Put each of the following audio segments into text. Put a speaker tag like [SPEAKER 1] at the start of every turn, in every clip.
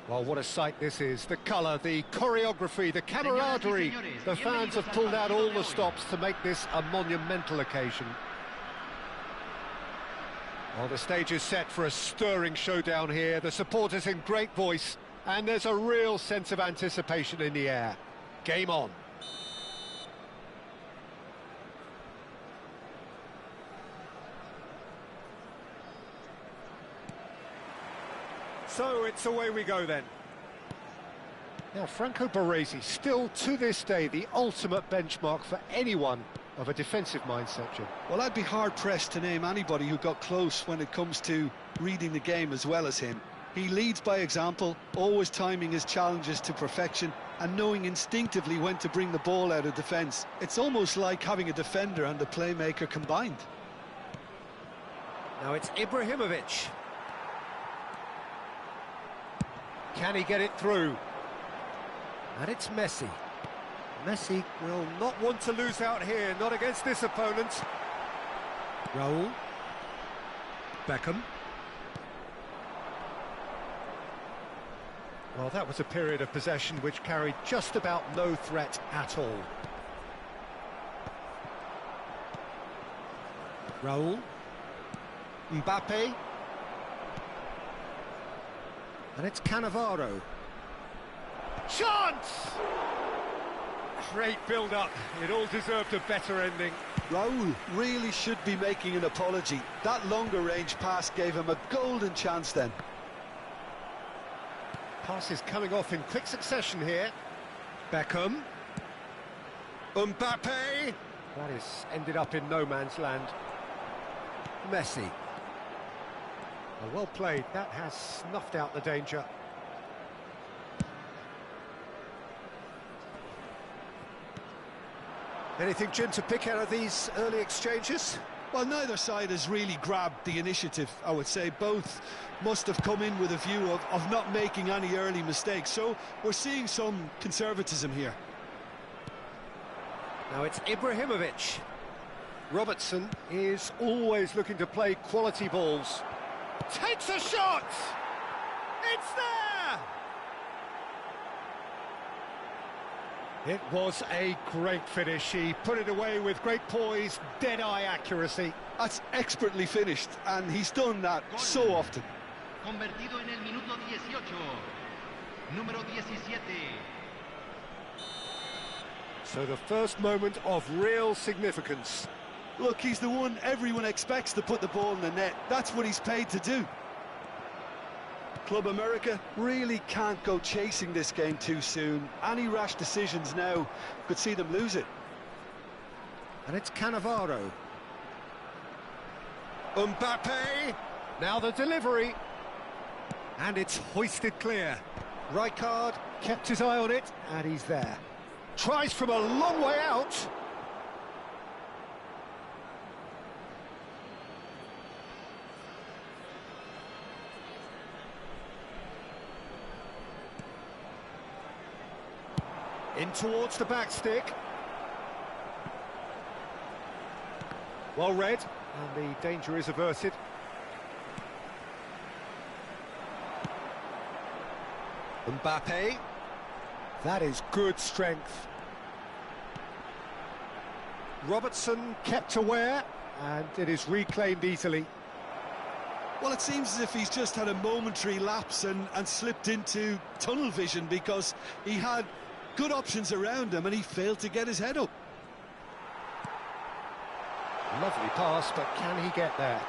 [SPEAKER 1] Well, what a sight this is. The colour, the choreography, the camaraderie. The fans have pulled out all the stops to make this a monumental occasion. Well, the stage is set for a stirring showdown here. The supporters in great voice, and there's a real sense of anticipation in the air. Game on. So it's away we go then. Now, Franco Baresi, still to this day the ultimate benchmark for anyone of a defensive mindset, Jim.
[SPEAKER 2] Well, I'd be hard-pressed to name anybody who got close when it comes to reading the game as well as him. He leads by example, always timing his challenges to perfection and knowing instinctively when to bring the ball out of defence. It's almost like having a defender and a playmaker combined.
[SPEAKER 1] Now it's Ibrahimovic. Can he get it through? And it's Messi. Messi will not want to lose out here, not against this opponent. Raul. Beckham. Well, that was a period of possession which carried just about no threat at all. Raul. Mbappe. And it's Cannavaro. Chance! Great build-up. It all deserved a better ending.
[SPEAKER 2] Raul really should be making an apology. That longer range pass gave him a golden chance then.
[SPEAKER 1] Passes coming off in quick succession here. Beckham. Mbappe. That is ended up in no man's land. Messi. Well played. That has snuffed out the danger. Anything, Jim, to pick out of these early exchanges?
[SPEAKER 2] Well, neither side has really grabbed the initiative, I would say. Both must have come in with a view of not making any early mistakes. So we're seeing some conservatism here.
[SPEAKER 1] Now it's Ibrahimovic. Robertson is always looking to play quality balls. Takes a shot! It's there! It was a great finish. He put it away with great poise, dead-eye accuracy.
[SPEAKER 2] That's expertly finished, and he's done that so often.
[SPEAKER 3] Convertido en el minuto 18. Número 17.
[SPEAKER 1] So the first moment of real significance.
[SPEAKER 2] Look, he's the one everyone expects to put the ball in the net. That's what he's paid to do. Club America really can't go chasing this game too soon. Any rash decisions now could see them lose it.
[SPEAKER 1] And it's Cannavaro. Mbappe. Now the delivery. And it's hoisted clear. Rijkaard kept his eye on it, and he's there. Tries from a long way out. In towards the back stick. Well read, and the danger is averted. Mbappe. That is good strength. Robertson kept aware, and it is reclaimed easily.
[SPEAKER 2] Well, it seems as if he's just had a momentary lapse and slipped into tunnel vision, because he had good options around him and he failed to get his head up.
[SPEAKER 1] Lovely pass, but can he get there?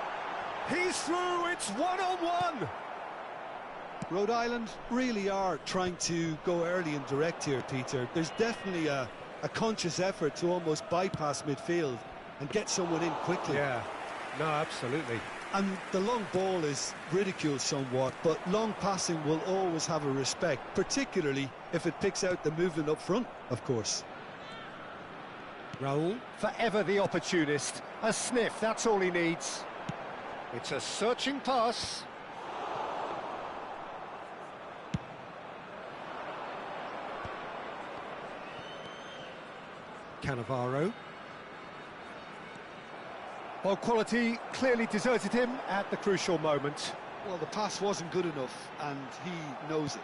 [SPEAKER 1] He's through, it's one-on-one!
[SPEAKER 2] Rhode Island really are trying to go early and direct here, Peter. There's definitely a conscious effort to almost bypass midfield and get someone in quickly.
[SPEAKER 1] Yeah, no, absolutely.
[SPEAKER 2] And the long ball is ridiculed somewhat, but long passing will always have a respect, particularly if it picks out the movement up front, of course.
[SPEAKER 1] Raul, forever the opportunist. A sniff, that's all he needs. It's a searching pass. Cannavaro. Well, quality clearly deserted him at the crucial moment.
[SPEAKER 2] Well, the pass wasn't good enough, and he knows it.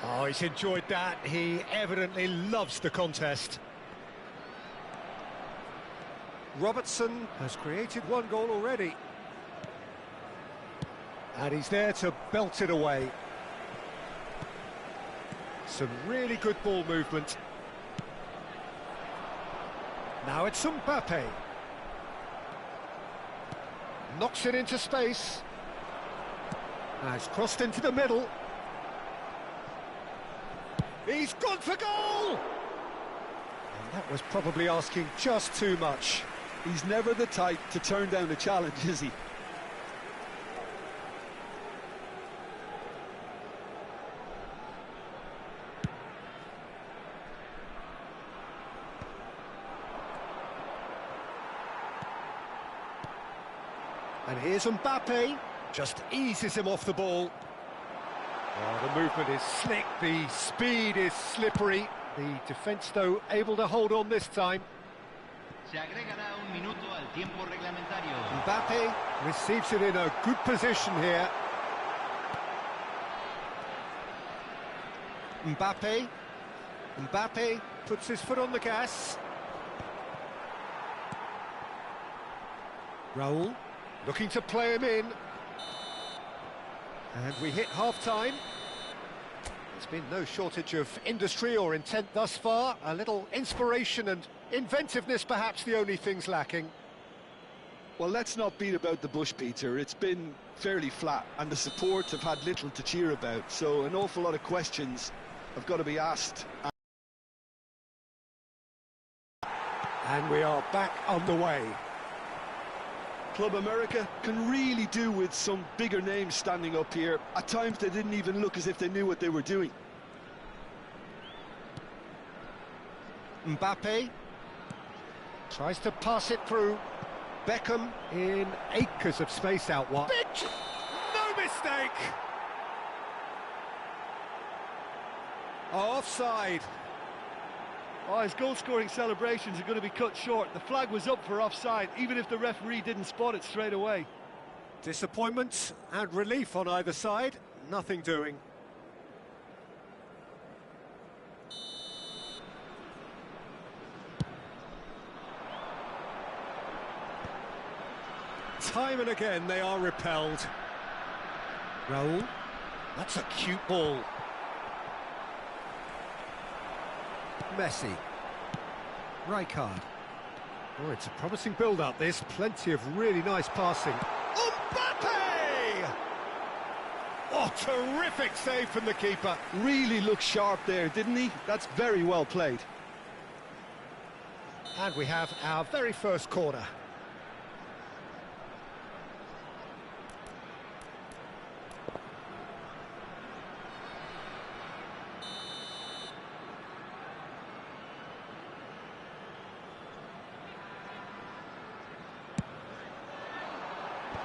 [SPEAKER 1] Oh, he's enjoyed that. He evidently loves the contest. Robertson has created one goal already. And he's there to belt it away. Some really good ball movement. Now it's Mbappe. Knocks it into space. Has crossed into the middle. He's gone for goal! And that was probably asking just too much.
[SPEAKER 2] He's never the type to turn down a challenge, is he?
[SPEAKER 1] And here's Mbappe, just eases him off the ball. Oh, the movement is slick, the speed is slippery. The defence, though, able to hold on this time.
[SPEAKER 3] Se agregará un minuto al tiempo reglamentario.
[SPEAKER 1] Mbappe receives it in a good position here. Mbappe puts his foot on the gas. Raul looking to play him in. And we hit half-time. There's been no shortage of industry or intent thus far. A little inspiration and inventiveness, perhaps the only things lacking.
[SPEAKER 2] Well, let's not beat about the bush, Peter. It's been fairly flat, and the support have had little to cheer about, so an awful lot of questions have got to be asked.
[SPEAKER 1] And we are back on the way.
[SPEAKER 2] Club America can really do with some bigger names standing up here. At times they didn't even look as if they knew what they were doing.
[SPEAKER 1] Mbappe tries to pass it through. Beckham in acres of space out wide. No mistake! Offside.
[SPEAKER 2] Oh, his goal-scoring celebrations are going to be cut short. The flag was up for offside, even if the referee didn't spot it straight away.
[SPEAKER 1] Disappointment and relief on either side. Nothing doing. Time and again they are repelled. Raul, that's a cute ball. Messi. Rijkaard. Oh, it's a promising build-up, this. Plenty of really nice passing. Mbappe! Oh, terrific save from the keeper.
[SPEAKER 2] Really looked sharp there, didn't he? That's very well played.
[SPEAKER 1] And we have our very first corner.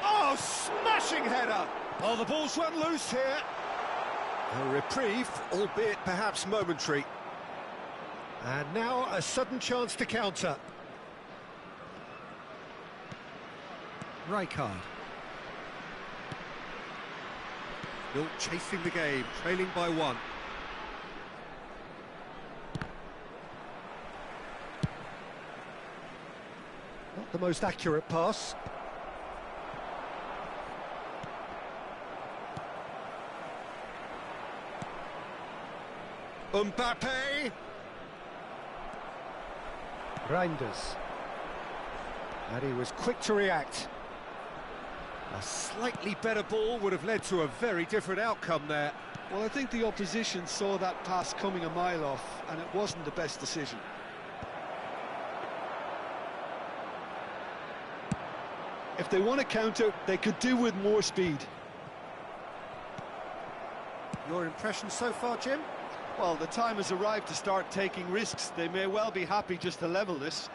[SPEAKER 1] Oh, smashing header! Oh, the ball's run loose here. A reprieve, albeit perhaps momentary. And now a sudden chance to counter. Rijkaard. Still chasing the game, trailing by one. Not the most accurate pass. Mbappe! Reinders. And he was quick to react. A slightly better ball would have led to a very different outcome there.
[SPEAKER 2] Well, I think the opposition saw that pass coming a mile off, and it wasn't the best decision. If they want to counter, they could do with more speed.
[SPEAKER 1] Your impression so far, Jim?
[SPEAKER 2] Well, the time has arrived to start taking risks. They may well be happy just to level this.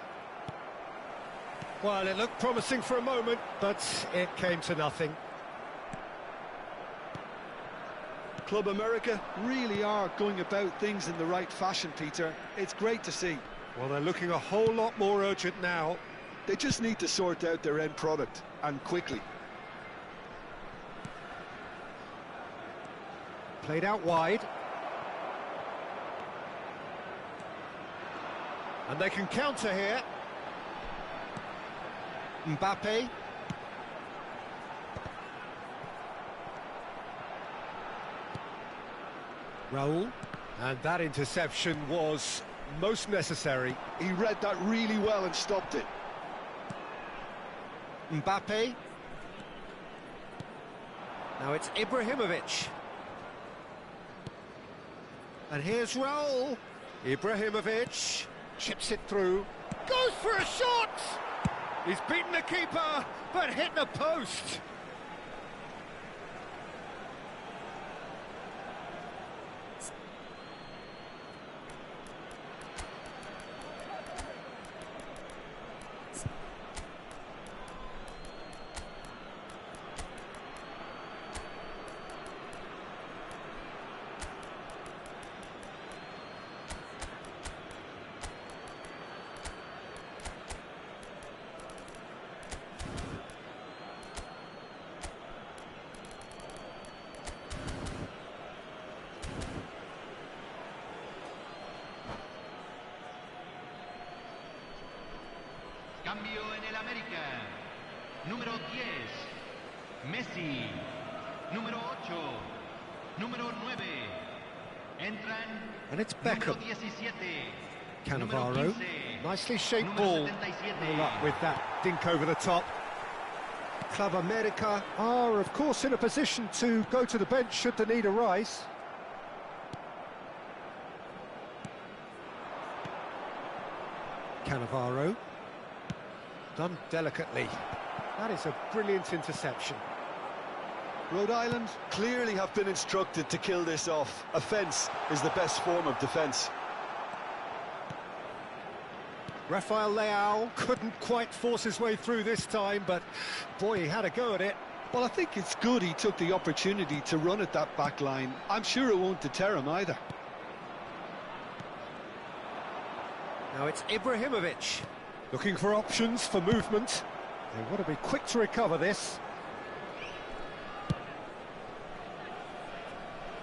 [SPEAKER 1] Well, it looked promising for a moment, but it came to nothing.
[SPEAKER 2] Club America really are going about things in the right fashion, Peter. It's great to see.
[SPEAKER 1] Well, they're looking a whole lot more urgent now.
[SPEAKER 2] They just need to sort out their end product, and quickly.
[SPEAKER 1] Played out wide. And they can counter here. Mbappe. Raul. And that interception was most necessary.
[SPEAKER 2] He read that really well and stopped it.
[SPEAKER 1] Mbappe. Now it's Ibrahimovic. And here's Raul. Ibrahimovic chips it through. Goes for a shot! He's beaten the keeper, but hit the post.
[SPEAKER 3] Cambio en el América. Número 10, Messi. Número 8, número 9. Entran.
[SPEAKER 1] And it's Beckham.
[SPEAKER 3] Número 17.
[SPEAKER 1] Cannavaro.
[SPEAKER 3] Número 15,
[SPEAKER 1] Nicely shaped
[SPEAKER 3] número
[SPEAKER 1] ball.
[SPEAKER 3] 77.
[SPEAKER 1] No luck with that dink over the top. Club America are, of course, in a position to go to the bench should the need arise. Cannavaro. Done delicately. That is a brilliant interception.
[SPEAKER 2] Rhode Island clearly have been instructed to kill this off. Offence is the best form of defence.
[SPEAKER 1] Rafael Leao couldn't quite force his way through this time, but boy, he had a go at it.
[SPEAKER 2] Well, I think it's good he took the opportunity to run at that back line. I'm sure it won't deter him either.
[SPEAKER 1] Now it's Ibrahimovic. Looking for options for movement. They want to be quick to recover this.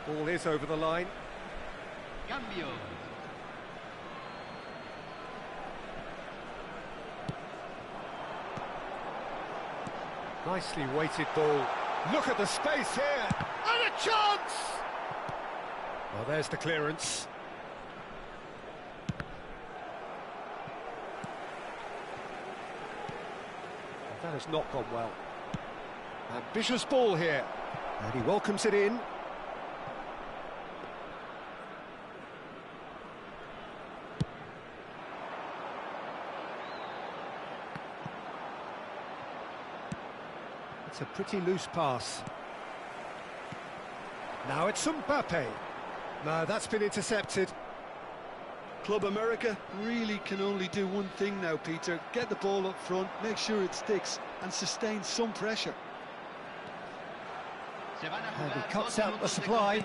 [SPEAKER 1] Ball is over the line.
[SPEAKER 3] Cambio.
[SPEAKER 1] Nicely weighted ball. Look at the space here. And a chance! Well, there's the clearance. That has not gone well. Ambitious ball here. And he welcomes it in. It's a pretty loose pass. Now it's Mbappe. No, that's been intercepted.
[SPEAKER 2] Club America really can only do one thing now, Peter. Get the ball up front, make sure it sticks, and sustain some pressure.
[SPEAKER 1] And he cuts out the supply.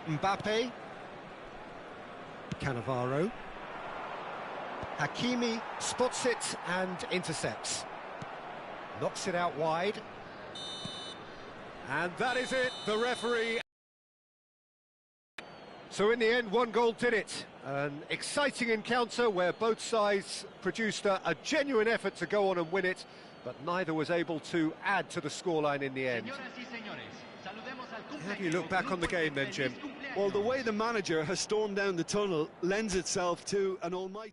[SPEAKER 1] Mbappe. Cannavaro. Hakimi spots it and intercepts. Knocks it out wide. And that is it, the referee. So in the end, one goal did it. An exciting encounter where both sides produced a genuine effort to go on and win it, but neither was able to add to the scoreline in the end. How do you look back on the game then, Jim?
[SPEAKER 2] Well, the way the manager has stormed down the tunnel lends itself to an almighty...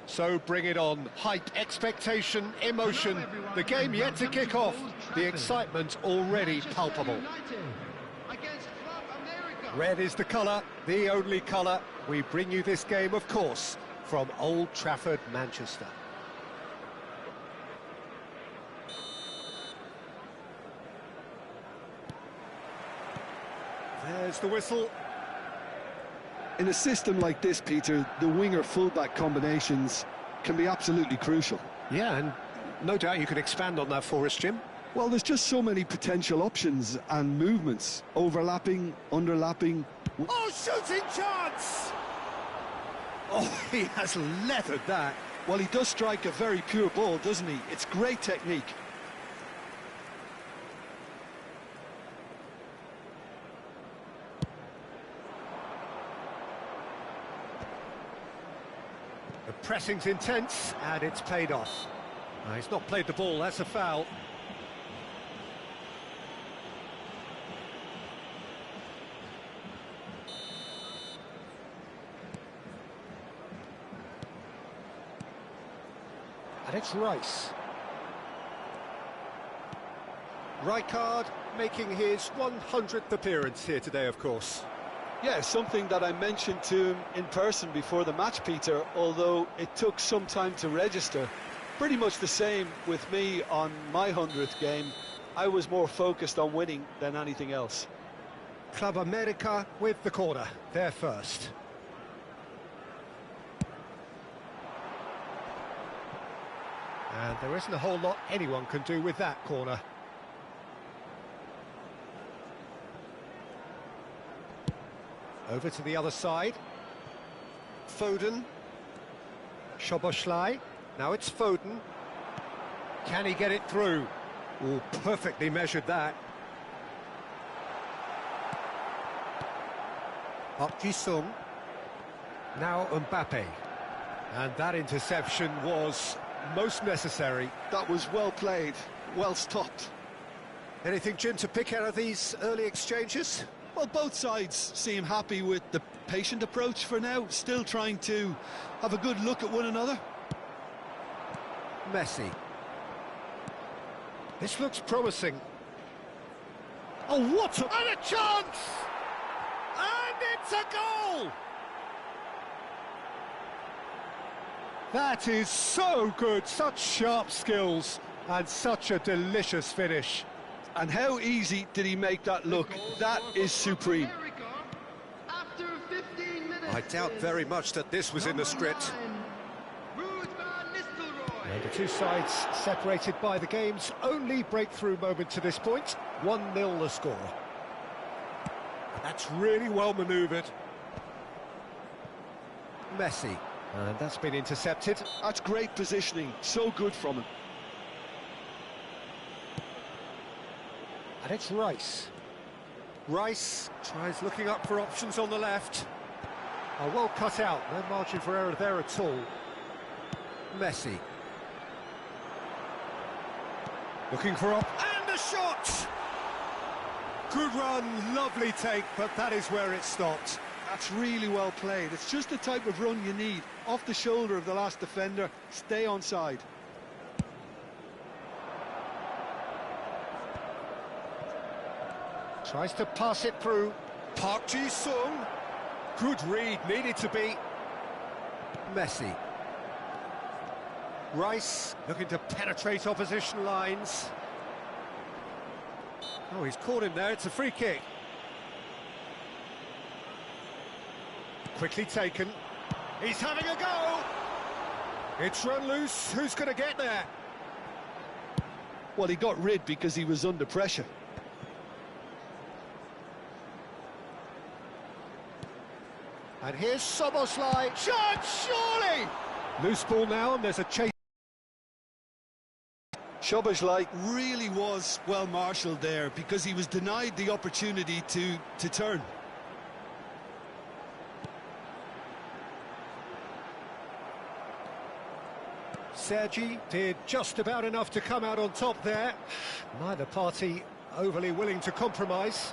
[SPEAKER 1] So bring it on. Hype, expectation, emotion. The game yet to kick off. The excitement already palpable. Red is the colour, the only colour. We bring you this game, of course, from Old Trafford, Manchester. There's the whistle.
[SPEAKER 2] In a system like this, Peter, the winger-fullback combinations can be absolutely crucial.
[SPEAKER 1] Yeah, and no doubt you could expand on that for us, Jim.
[SPEAKER 2] Well, there's just so many potential options and movements. Overlapping, underlapping.
[SPEAKER 1] Oh, shooting chance! Oh, he has leathered that.
[SPEAKER 2] Well, he does strike a very pure ball, doesn't he? It's great technique.
[SPEAKER 1] The pressing's intense, and it's paid off. He's not played the ball, that's a foul. And it's Rice. Rijkaard making his 100th appearance here today, of course.
[SPEAKER 2] Yeah, something that I mentioned to him in person before the match, Peter, although it took some time to register. Pretty much the same with me on my 100th game. I was more focused on winning than anything else.
[SPEAKER 1] Club America with the corner, they're first. And there isn't a whole lot anyone can do with that corner. Over to the other side. Foden. Szoboszlai. Now it's Foden. Can he get it through? Oh, perfectly measured that. Park Ji-sung. Now Mbappe. And that interception was most necessary.
[SPEAKER 2] That was well played, well stopped.
[SPEAKER 1] Anything, Jim, to pick out of these early exchanges?
[SPEAKER 2] Well, both sides seem happy with the patient approach for now, still trying to have a good look at one another.
[SPEAKER 1] Messi. This looks promising. Oh, what a... And a chance! And it's a goal! That is so good, such sharp skills, and such a delicious finish.
[SPEAKER 2] And how easy did he make that look? That is supreme.
[SPEAKER 1] I doubt very much that this was in the script. And the two sides separated by the game's only breakthrough moment to this point. 1-0 the score. That's really well manoeuvred. Messi. And that's been intercepted.
[SPEAKER 2] That's great positioning, so good from him.
[SPEAKER 1] And it's Rice. Rice tries looking up for options on the left. Oh, well cut out, no margin for error there at all. Messi. Looking for and a shot! Good run, lovely take, but that is where it stopped.
[SPEAKER 2] That's really well played. It's just the type of run you need. Off the shoulder of the last defender, stay onside.
[SPEAKER 1] Tries to pass it through. Park Ji-sung. Good read, needed to be. Messi. Rice looking to penetrate opposition lines. Oh, he's caught him there, it's a free kick. Quickly taken. He's having a go! It's run loose, who's going to get there?
[SPEAKER 2] Well, he got rid because he was under pressure.
[SPEAKER 1] And here's Soboslai. Shot, surely! Loose ball now, and there's a chase.
[SPEAKER 2] Szoboszlai really was well marshalled there because he was denied the opportunity to turn.
[SPEAKER 1] Sergi did just about enough to come out on top there. Neither party overly willing to compromise.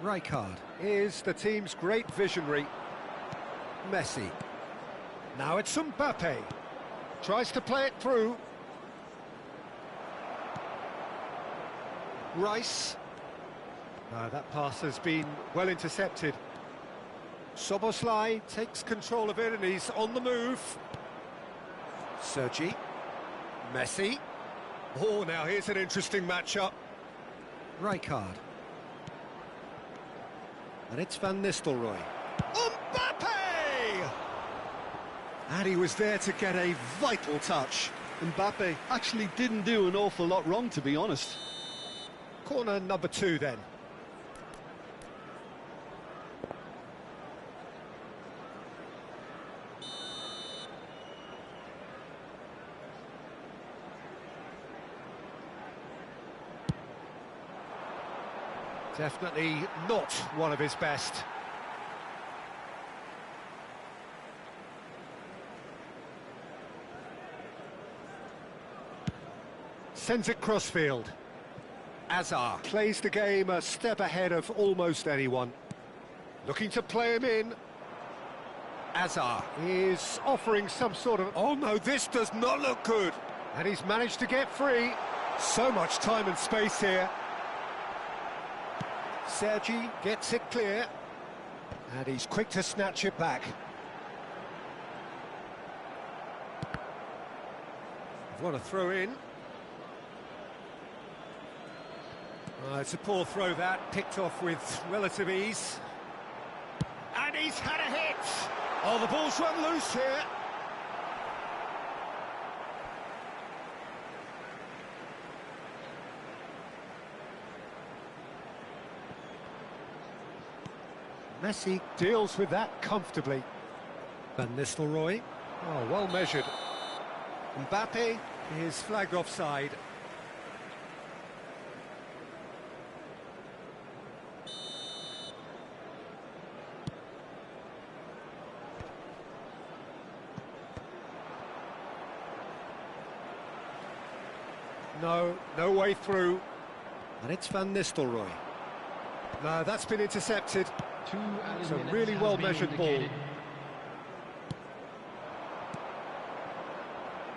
[SPEAKER 1] Rijkaard is the team's great visionary. Messi. Now it's Mbappe. Tries to play it through. Rice. That pass has been well intercepted. Soboslai takes control of it and he's on the move. Sergi. Messi. Oh, now here's an interesting matchup. Rijkaard. And it's Van Nistelrooy. Mbappe! And he was there to get a vital touch.
[SPEAKER 2] Mbappe actually didn't do an awful lot wrong, to be honest.
[SPEAKER 1] Corner number 2 then. Definitely not one of his best. Sends it crossfield. Azar plays the game a step ahead of almost anyone. Looking to play him in. Azar is offering some sort of... Oh no, this does not look good. And he's managed to get free. So much time and space here. Sergi gets it clear. And he's quick to snatch it back. What a throw in. It's a poor throw that, picked off with relative ease. And he's had a hit! Oh, the ball's run loose here. Messi deals with that comfortably. Van Nistelrooy. Oh, well measured. Mbappe is flagged offside. No way through. And it's Van Nistelrooy. No, that's been intercepted. It's a really well-measured ball.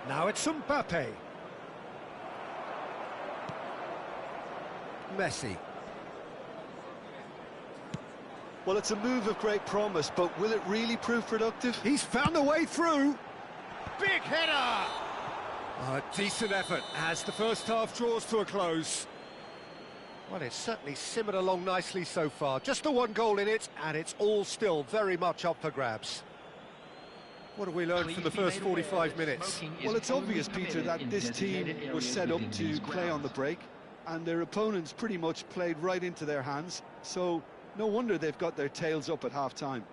[SPEAKER 1] Now it's Mbappe. Messi.
[SPEAKER 2] Well, it's a move of great promise, but will it really prove productive?
[SPEAKER 1] He's found a way through. Big header! A decent effort as the first half draws to a close. Well, it's certainly simmered along nicely so far. Just the one goal in it, and it's all still very much up for grabs. What have we learned from the first 45 minutes?
[SPEAKER 2] Well, it's obvious, Peter, that this team was set up to play on the break, and their opponents pretty much played right into their hands, so no wonder they've got their tails up at half-time.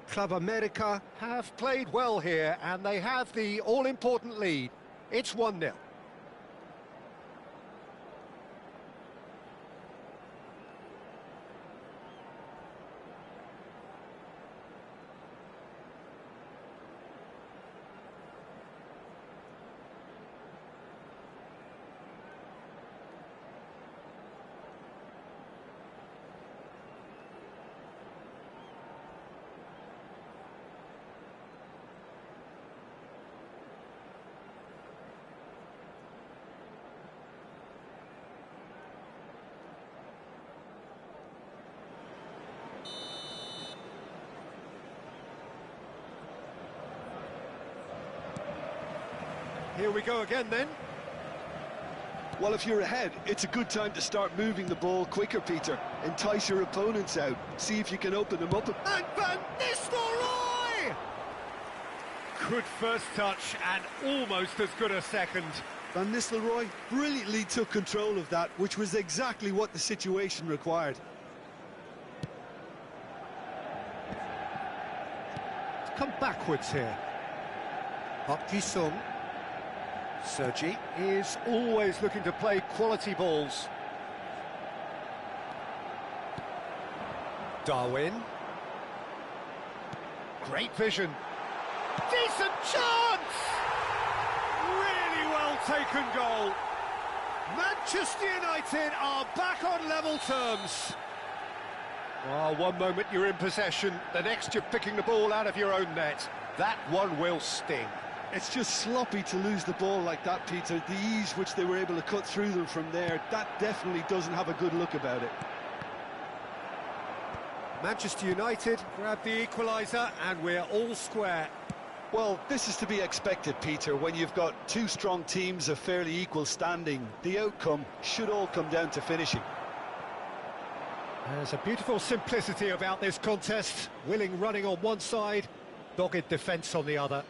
[SPEAKER 1] Club America have played well here, and they have the all-important lead. It's 1-0. Here we go again then.
[SPEAKER 2] Well, if you're ahead, it's a good time to start moving the ball quicker, Peter. Entice your opponents out. See if you can open them up.
[SPEAKER 1] And Van Nistelrooy! Good first touch and almost as good a second.
[SPEAKER 2] Van Nistelrooy brilliantly took control of that, which was exactly what the situation required.
[SPEAKER 1] It's come backwards here. Park Ji-sung. Sergi is always looking to play quality balls. Darwin. Great vision. Decent chance! Really well taken goal. Manchester United are back on level terms. Oh, one moment you're in possession, the next you're picking the ball out of your own net. That one will sting.
[SPEAKER 2] It's just sloppy to lose the ball like that, Peter. The ease which they were able to cut through them from there, that definitely doesn't have a good look about it.
[SPEAKER 1] Manchester United grab the equaliser and we're all square.
[SPEAKER 2] Well, this is to be expected, Peter, when you've got two strong teams of fairly equal standing. The outcome should all come down to finishing.
[SPEAKER 1] There's a beautiful simplicity about this contest. Willing running on one side, dogged defence on the other.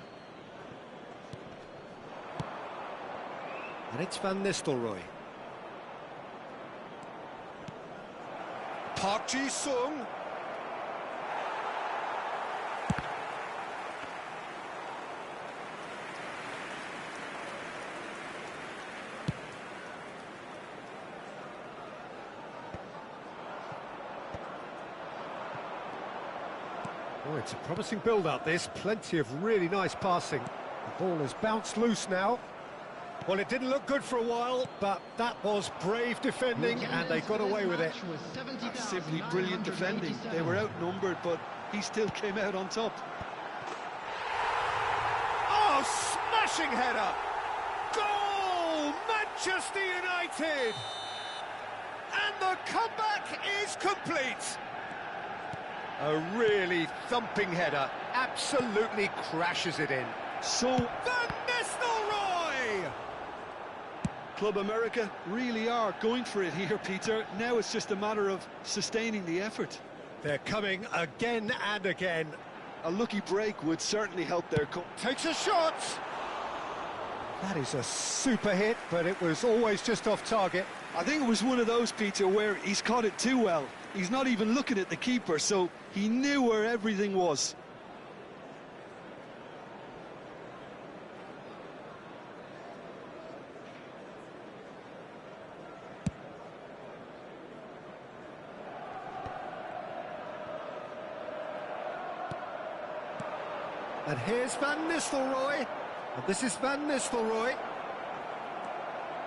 [SPEAKER 1] And it's Van Nistelrooy. Park Ji-sung. Oh, it's a promising build-up, this. Plenty of really nice passing. The ball has bounced loose now. Well, it didn't look good for a while, but that was brave defending, and they got away with it.
[SPEAKER 2] That's simply brilliant defending. They were outnumbered, but he still came out on top.
[SPEAKER 1] Oh, smashing header! Goal! Manchester United! And the comeback is complete. A really thumping header, absolutely crashes it in.
[SPEAKER 2] So,
[SPEAKER 1] Van Nistelrooy!
[SPEAKER 2] Club America really are going for it here, Peter. Now it's just a matter of sustaining the effort.
[SPEAKER 1] They're coming again and again.
[SPEAKER 2] A lucky break would certainly help their
[SPEAKER 1] Takes a shot! That is a super hit, but it was always just off target.
[SPEAKER 2] I think it was one of those, Peter, where he's caught it too well. He's not even looking at the keeper, so he knew where everything was.
[SPEAKER 1] And here's Van Nistelrooy. And this is Van Nistelrooy.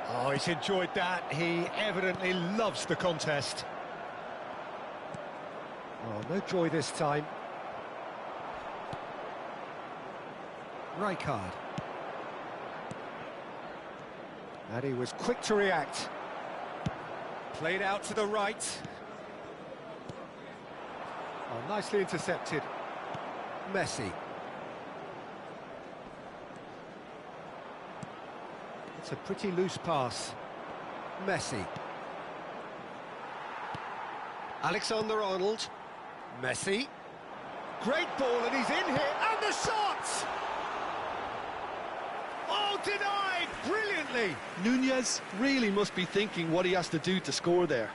[SPEAKER 1] Oh, he's enjoyed that. He evidently loves the contest. Oh, no joy this time. Rijkaard. And he was quick to react. Played out to the right. Oh, nicely intercepted. Messi. It's a pretty loose pass. Messi. Alexander-Arnold. Messi. Great ball, and he's in here, and the shot! Oh, denied brilliantly!
[SPEAKER 2] Nunez really must be thinking what he has to do to score there.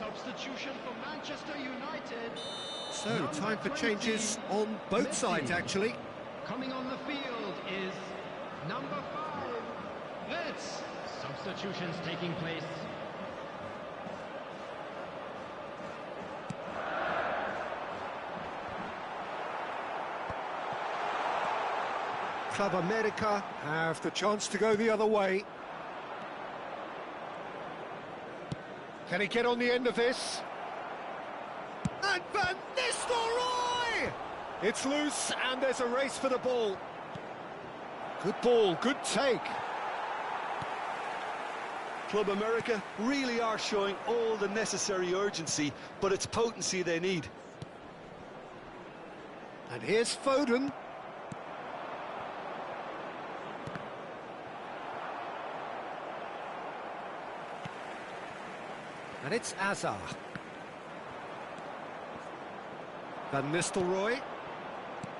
[SPEAKER 3] Substitution for Manchester United.
[SPEAKER 1] So, time for changes on both sides, actually.
[SPEAKER 3] Coming on the field is number 5. Let's substitutions taking place.
[SPEAKER 1] Club America have the chance to go the other way. Can he get on the end of this? And Van Nistelrooy! It's loose and there's a race for the ball. Good ball, good take.
[SPEAKER 2] Club America really are showing all the necessary urgency, but it's potency they need.
[SPEAKER 1] And here's Foden. And it's Azar. Van Nistelrooy.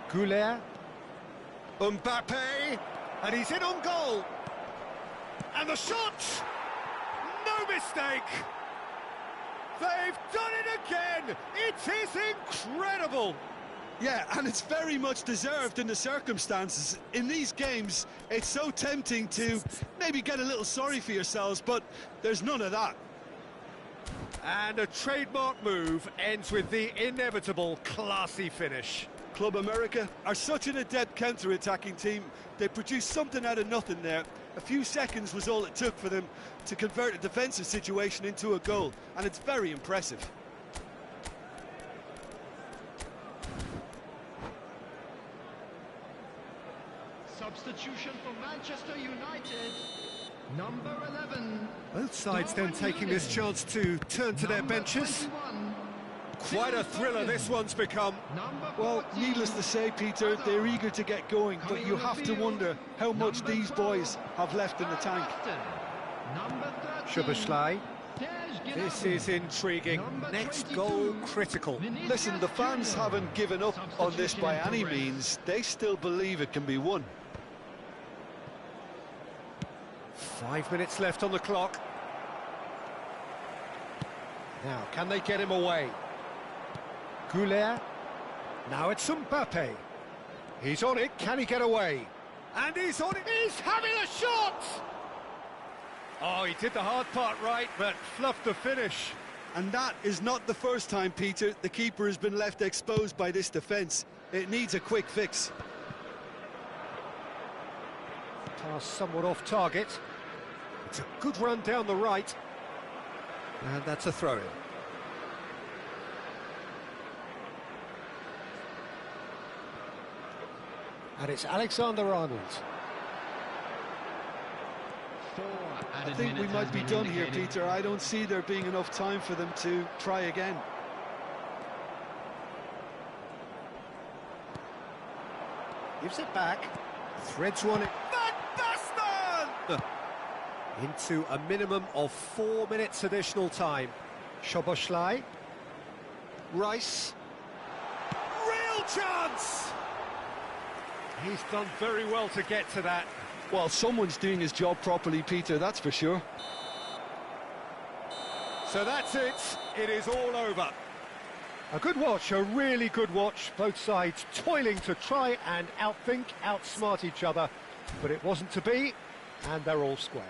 [SPEAKER 1] Goulet. Mbappe. And he's in on goal. And the shot! No mistake! They've done it again! It is incredible!
[SPEAKER 2] Yeah, and it's very much deserved in the circumstances. In these games, it's so tempting to maybe get a little sorry for yourselves, but there's none of that.
[SPEAKER 1] And a trademark move ends with the inevitable classy finish.
[SPEAKER 2] Club America are such an adept counter-attacking team. They produced something out of nothing there. A few seconds was all it took for them to convert a defensive situation into a goal, and it's very impressive.
[SPEAKER 3] Substitution for Manchester United. Number 11.
[SPEAKER 1] Both sides then taking this chance to turn to their benches. Quite a thriller this one's become.
[SPEAKER 2] Well, needless to say, Peter, they're eager to get going, but you have to wonder how much these boys have left in the tank.
[SPEAKER 1] Szoboszlai. This is intriguing. Next goal critical.
[SPEAKER 2] Listen, the fans haven't given up on this by any means. They still believe it can be won.
[SPEAKER 1] 5 minutes left on the clock. Now, can they get him away? Goulet. Now it's Mbappe. He's on it. Can he get away? And he's on it. He's having a shot! Oh, he did the hard part right, but fluffed the finish.
[SPEAKER 2] And that is not the first time, Peter, the keeper has been left exposed by this defence. It needs a quick fix.
[SPEAKER 1] Pass somewhat off target. It's a good run down the right. And that's a throw-in. And it's Alexander-Arnold.
[SPEAKER 2] I think we might be done here, Peter. I don't see there being enough time for them to try again.
[SPEAKER 1] Gives it back. Threads one in. Van Basten! Into a minimum of 4 minutes additional time. Szoboszlai. Rice. Real chance! He's done very well to get to that.
[SPEAKER 2] Well, someone's doing his job properly, Peter, that's for sure.
[SPEAKER 1] So that's it. It is all over. A good watch, a really good watch. Both sides toiling to try and outthink, outsmart each other. But it wasn't to be, and they're all square.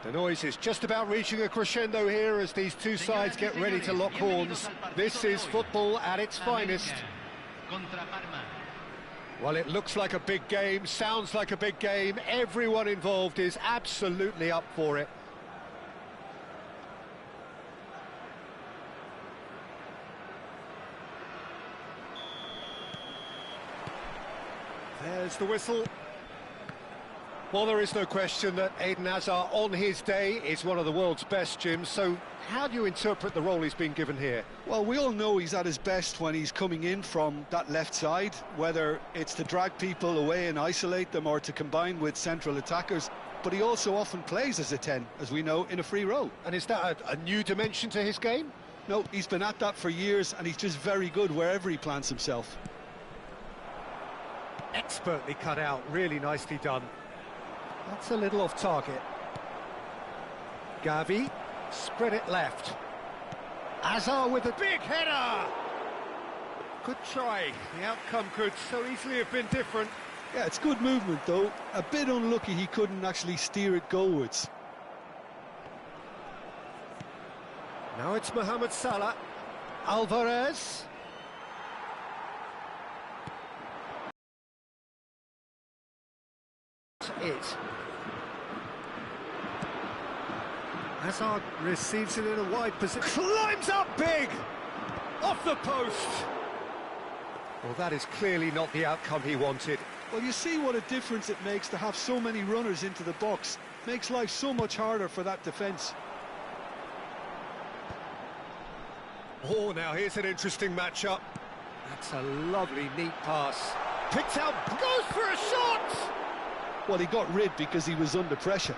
[SPEAKER 1] The noise is just about reaching a crescendo here as these two sides get ready to lock horns. This is football at its finest. Well, it looks like a big game, sounds like a big game. Everyone involved is absolutely up for it. There's the whistle. Well, there is no question that Eden Hazard, on his day, is one of the world's best, Jim. So how do you interpret the role he's been given here?
[SPEAKER 2] Well, we all know he's at his best when he's coming in from that left side, whether it's to drag people away and isolate them or to combine with central attackers. But he also often plays as a 10, as we know, in a free role.
[SPEAKER 1] And is that a new dimension to his game?
[SPEAKER 2] No, he's been at that for years, and he's just very good wherever he plants himself.
[SPEAKER 1] Expertly cut out, really nicely done. That's a little off target. Gavi, spread it left. Hazard with a big header! Good try, the outcome could so easily have been different.
[SPEAKER 2] Yeah, it's good movement though. A bit unlucky he couldn't actually steer it goalwards.
[SPEAKER 1] Now it's Mohamed Salah. Alvarez. It. Hazard receives it in a wide position. Climbs up big! Off the post! Well, that is clearly not the outcome he wanted.
[SPEAKER 2] Well, you see what a difference it makes to have so many runners into the box. Makes life so much harder for that defence.
[SPEAKER 1] Oh, now here's an interesting matchup. That's a lovely, neat pass. Picked out, goes for a shot!
[SPEAKER 2] Well, he got rid because he was under pressure.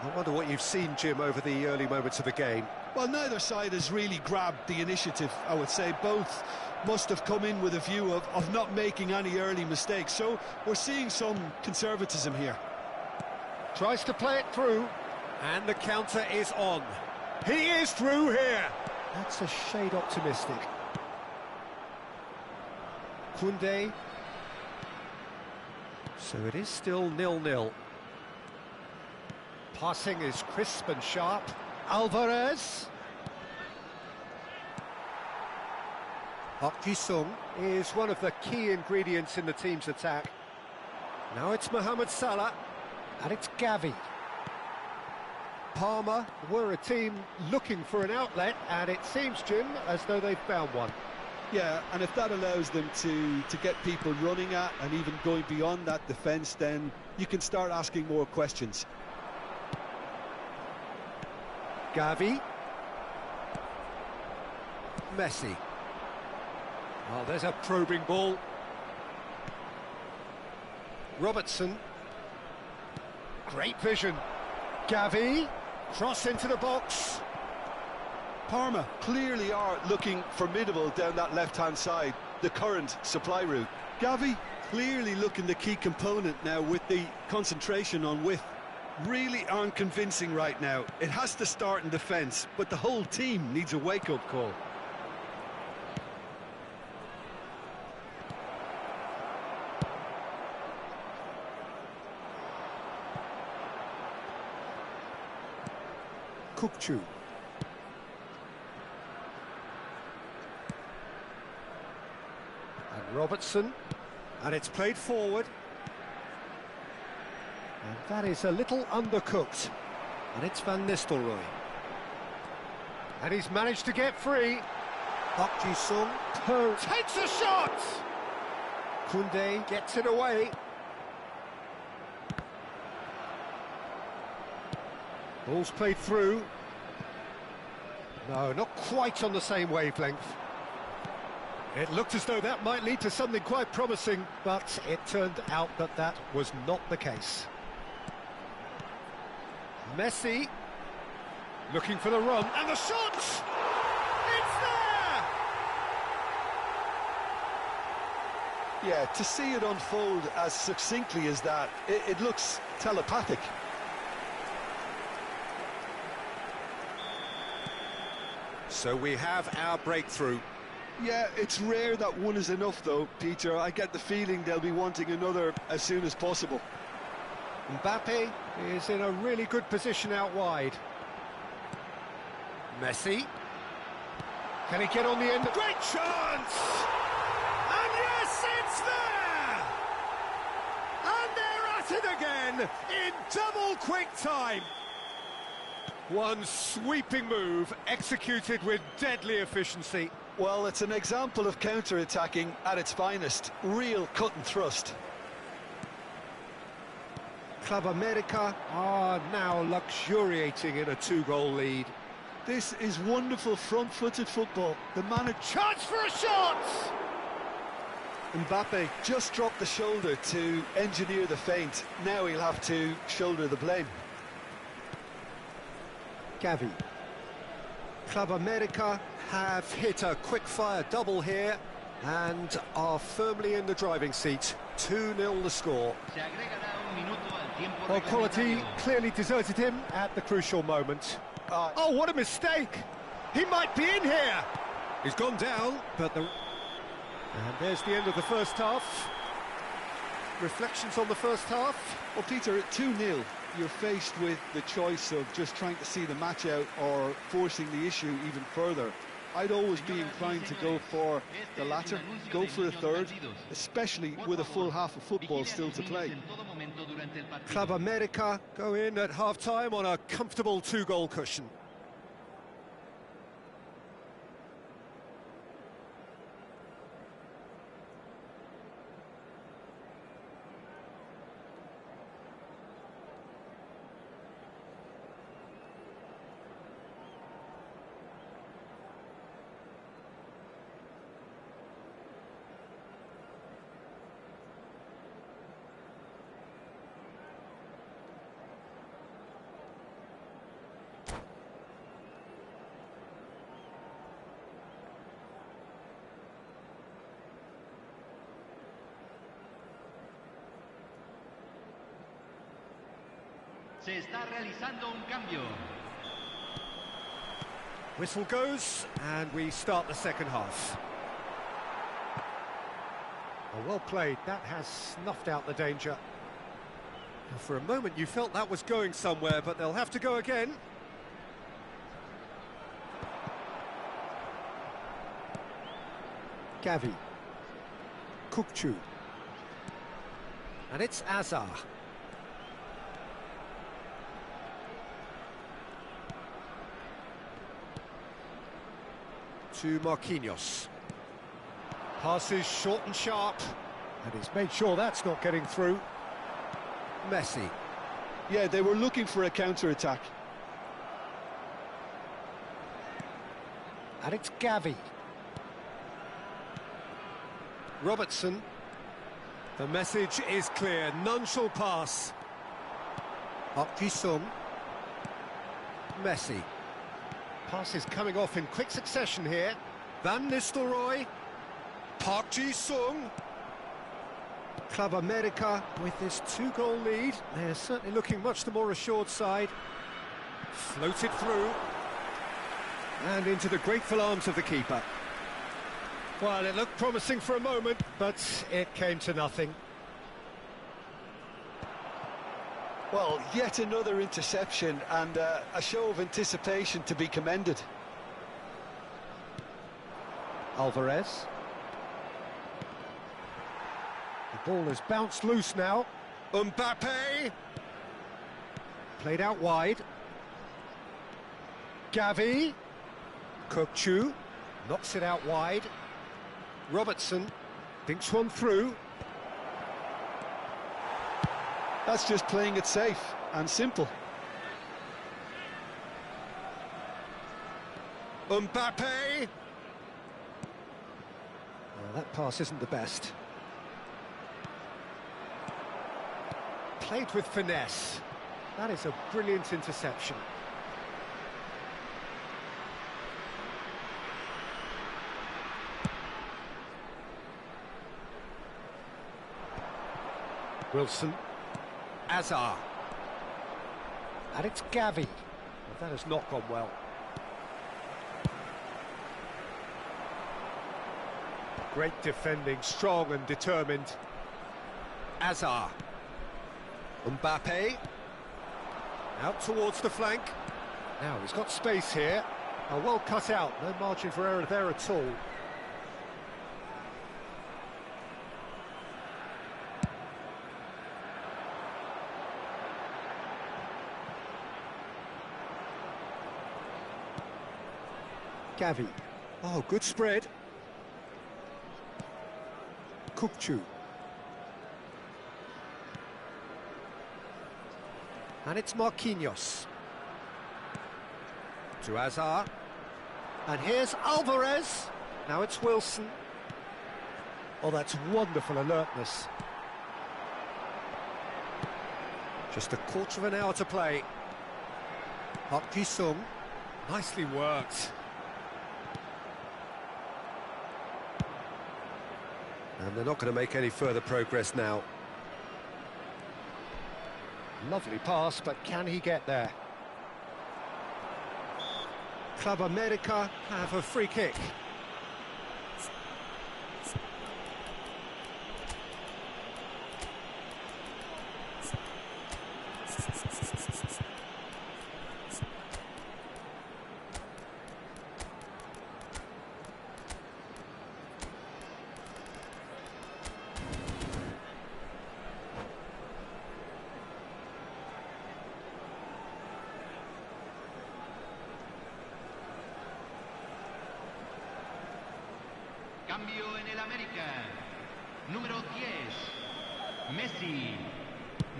[SPEAKER 1] I wonder what you've seen, Jim, over the early moments of the game.
[SPEAKER 2] Well, neither side has really grabbed the initiative, I would say. Both must have come in with a view of not making any early mistakes. So we're seeing some conservatism here.
[SPEAKER 1] Tries to play it through, and the counter is on. He is through here. That's a shade optimistic. Koundé. So it is still 0-0. Passing is crisp and sharp. Alvarez. Park Ji-sung is one of the key ingredients in the team's attack. Now it's Mohamed Salah, and it's Gavi. Parma were a team looking for an outlet, and it seems, Jim, as though they've found one.
[SPEAKER 2] Yeah, and if that allows them to get people running at and even going beyond that defence, then you can start asking more questions.
[SPEAKER 1] Gavi. Messi. Oh, there's a probing ball. Robertson. Great vision. Gavi. Cross into the box.
[SPEAKER 2] Parma clearly are looking formidable down that left-hand side, the current supply route. Gavi clearly looking the key component now with the concentration on width. Really aren't convincing right now. It has to start in defence, but the whole team needs a wake-up call.
[SPEAKER 1] Kukçu. And Robertson. And it's played forward. And that is a little undercooked. And it's Van Nistelrooy. And he's managed to get free. Park Ji-sung takes a shot! Koundé gets it away. Ball's played through. No, not quite on the same wavelength. It looked as though that might lead to something quite promising, but it turned out that that was not the case. Messi looking for the run, and the shot! It's there!
[SPEAKER 2] Yeah, to see it unfold as succinctly as that, it looks telepathic.
[SPEAKER 1] So we have our breakthrough.
[SPEAKER 2] Yeah, it's rare that one is enough though, Peter. I get the feeling they'll be wanting another as soon as possible.
[SPEAKER 1] Mbappe is in a really good position out wide. Messi. Can he get on the end? Great chance! And yes, it's there! And they're at it again in double quick time. One sweeping move executed with deadly efficiency.
[SPEAKER 2] Well, it's an example of counter-attacking at its finest. Real cut and thrust.
[SPEAKER 1] Club America are now luxuriating in a 2-goal lead.
[SPEAKER 2] This is wonderful front-footed football. The manager...
[SPEAKER 1] Chance for a shot!
[SPEAKER 2] Mbappe just dropped the shoulder to engineer the feint. Now he'll have to shoulder the blame.
[SPEAKER 1] Gavi. Club America have hit a quick-fire double here and are firmly in the driving seat. 2-0 the score. Well, quality clearly deserted him at the crucial moment. Oh, what a mistake! He might be in here! He's gone down, but the... And there's the end of the first half. Reflections on the first half?
[SPEAKER 2] Well, Peter, at 2-0, you're faced with the choice of just trying to see the match out or forcing the issue even further. I'd always be inclined to go for the latter, go for a third, especially with a full half of football still to play.
[SPEAKER 1] Club America go in at half-time on a comfortable 2-goal cushion.
[SPEAKER 3] Se está realizando un cambio.
[SPEAKER 1] Whistle goes, and we start the second half. Oh, well played. That has snuffed out the danger. For a moment you felt that was going somewhere, but they'll have to go again. Gavi. Kukçu. And it's Azar. To Marquinhos. Passes short and sharp, and he's made sure that's not getting through. Messi.
[SPEAKER 2] Yeah, they were looking for a counter-attack.
[SPEAKER 1] And it's Gavi. Robertson. The message is clear, none shall pass. Park Ji-sung. Messi. Passes coming off in quick succession here. Van Nistelrooy. Park Ji-sung. Club America with this 2-goal lead. They're certainly looking much the more assured side. Floated through. And into the grateful arms of the keeper. Well, it looked promising for a moment, but it came to nothing.
[SPEAKER 2] Well, yet another interception and a show of anticipation to be commended.
[SPEAKER 1] Alvarez. The ball has bounced loose now. Mbappe. Played out wide. Gavi. Kukçu. Knocks it out wide. Robertson. Dinks one through.
[SPEAKER 2] That's just playing it safe and simple.
[SPEAKER 1] Mbappe! Well, that pass isn't the best. Played with finesse. That is a brilliant interception. Wilson. Azar. And it's Gavi. Well, that has not gone well. Great defending, strong and determined. Azar. Mbappe. Out towards the flank. Now he's got space here. Well cut out, no margin for error there at all. Gavi. Oh, good spread. Kukcu. And it's Marquinhos. To Azar. And here's Alvarez. Now it's Wilson. Oh, that's wonderful alertness. Just a quarter of an hour to play. Park Ji-sung. Nicely worked. And they're not going to make any further progress now. Lovely pass, but can he get there? Club America have a free kick.
[SPEAKER 3] Cambio en el América. Número 10, Messi.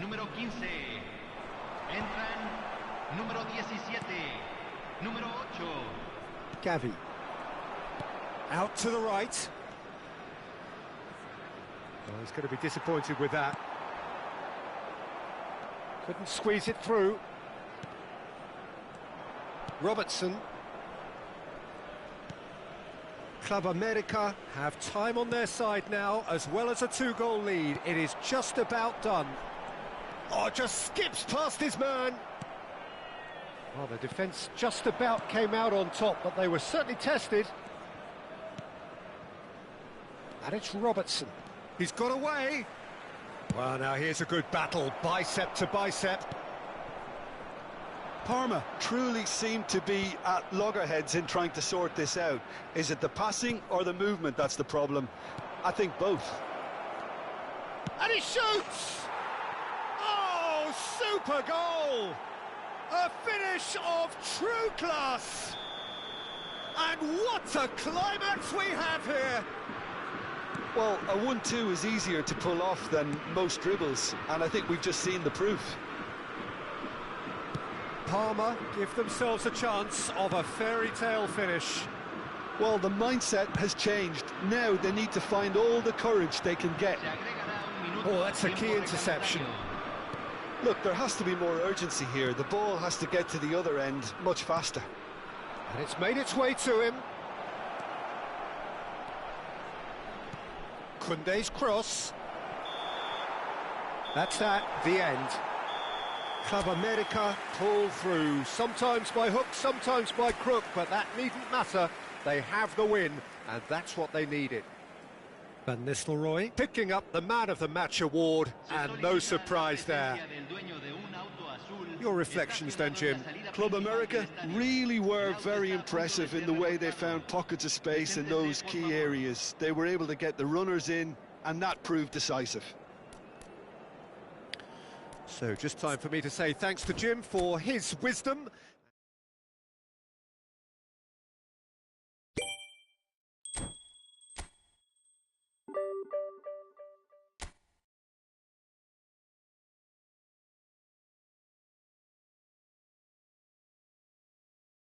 [SPEAKER 3] Número 15, entran. Número 17, número 8.
[SPEAKER 1] Gavi. Out to the right. Oh, he's going to be disappointed with that. Couldn't squeeze it through. Robertson. Club America have time on their side now, as well as a 2-goal lead. It is just about done. Oh, just skips past his man. Well, the defence just about came out on top, but they were certainly tested. And it's Robertson. He's got away. Well, now here's a good battle, bicep to bicep.
[SPEAKER 2] Parma truly seem to be at loggerheads in trying to sort this out. Is it the passing or the movement that's the problem? I think both.
[SPEAKER 1] And he shoots! Oh, super goal! A finish of true class! And what a climax we have here!
[SPEAKER 2] Well, a 1-2 is easier to pull off than most dribbles, and I think we've just seen the proof.
[SPEAKER 1] Parma give themselves a chance of a fairy tale finish.
[SPEAKER 2] Well, the mindset has changed. Now they need to find all the courage they can get.
[SPEAKER 1] Oh, that's a key interception.
[SPEAKER 2] Look, there has to be more urgency here. The ball has to get to the other end much faster.
[SPEAKER 1] And it's made its way to him. Koundé's cross. That's that, the end. Club America pull through, sometimes by hook, sometimes by crook, but that needn't matter. They have the win, and that's what they needed. Van Nistelrooy picking up the Man of the Match award, and no surprise there. Your reflections then, Jim?
[SPEAKER 2] Club America really were very impressive in the way they found pockets of space in those key areas. They were able to get the runners in, and that proved decisive.
[SPEAKER 1] So just time for me to say thanks to Jim for his wisdom